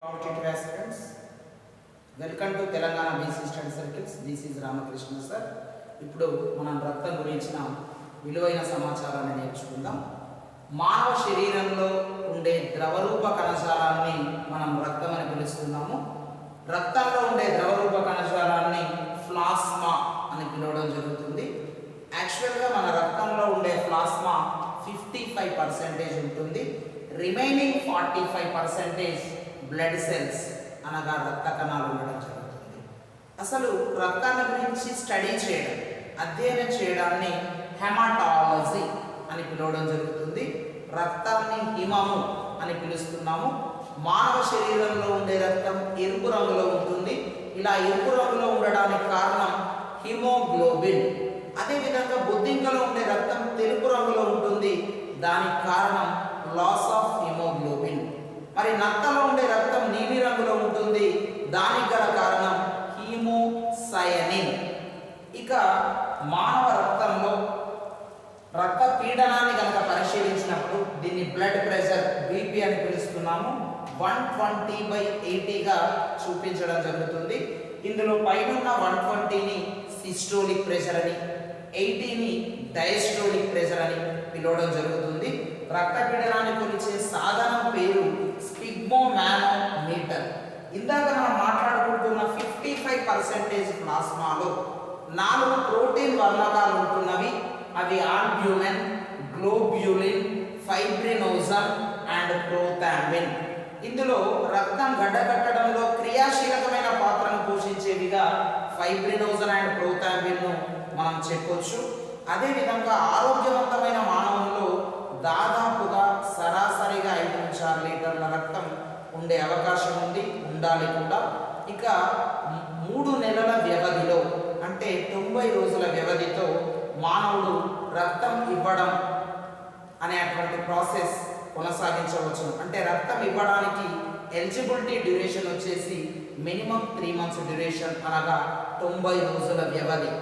Competitive aspirants, welcome to Telangana BC study circles. This is Ramakrishna sir. ఇప్పుడు మనం రక్తం గురించిన విలువైన సమాచారాన్ని నేర్చుకుందాం. మానవ శరీరంలో ఉండే ద్రవరూప కణజాలాన్ని మనం రక్తం అని పిలుస్తున్నాము. రక్తంలో ఉండే ద్రవరూప కణజాలాన్ని ప్లాస్మా అని పిలవడం జరుగుతుంది. యాక్చువల్గా మన రక్తంలో ఉండే ప్లాస్మా 55% ఉంటుంది. రిమైనింగ్ 45% బ్లడ్ సెల్స్ అనగా రక్త కణాలు ఉండడం జరుగుతుంది. అసలు రక్తాన్ని గురించి స్టడీ చేయడం, అధ్యయనం చేయడాన్ని హెమటాలజీ అని పిలవడం జరుగుతుంది. రక్తాన్ని హిమము అని పిలుస్తున్నాము. మానవ శరీరంలో ఉండే రక్తం ఎరుపు రంగులో ఉంటుంది. ఇలా ఎరుపు రంగులో ఉండడానికి కారణం హిమోగ్లోబిన్. అదేవిధంగా బొద్దింకలో ఉండే రక్తం తెలుపు రంగులో ఉంటుంది. దానికి కారణం లాస్ ఆఫ్ హిమోగ్లోబిన్. మరి నత్తలో ఉండే రక్తం నీలి రంగులో ఉంటుంది. దానికి గల కారణం హీమోసయనిన్. ఇక మానవ రక్తంలో రక్త పీడనాన్ని కనుక పరిశీలించినప్పుడు దీన్ని బ్లడ్ ప్రెషర్ బీపీ అని పిలుస్తున్నాము. 120/80గా చూపించడం జరుగుతుంది. ఇందులో పైన 120ని సిస్టోలిక్ ప్రెషర్ అని, 80ని డయాస్టోలిక్ ప్రెషర్ అని పిలవడం జరుగుతుంది. రక్త పీడనాన్ని కొలిచే సాధనం పేరు స్పిగ్మోమానోమీటర్. ఇందాక మనం మాట్లాడుకుంటున్న 55% ప్లాస్మాలో 4 ప్రోటీన్ వర్ణకాలు ఉంటున్నవి. అవి ఆల్బ్యూమిన్, గ్లోబ్యులిన్, ఫైబ్రినోజన్ అండ్ ప్రోథాంబిన్. ఇందులో రక్తం గడ్డకట్టడంలో క్రియాశీలకమైన పాత్రను పోషించేవిగా ఫైబ్రినోజన్ అండ్ ప్రోథాంబిన్ను మనం చెప్పొచ్చు. అదేవిధంగా ఆరోగ్యవంతమైన మానవుల్లో దాదాపుగా సరాసరిగా 5 నుంచి 6 లీటర్ల రక్తం ఉండే అవకాశం ఉంది, ఉండాలి కూడా. ఇక 3 నెలల వ్యవధిలో అంటే 90 రోజుల వ్యవధితో మానవుడు రక్తం ఇవ్వడం అనేటువంటి ప్రాసెస్ కొనసాగించవచ్చు. అంటే రక్తం ఇవ్వడానికి ఎలిజిబిలిటీ డ్యూరేషన్ వచ్చేసి మినిమం 3 మంత్స్ డ్యూరేషన్, అనగా 90 రోజుల వ్యవధి.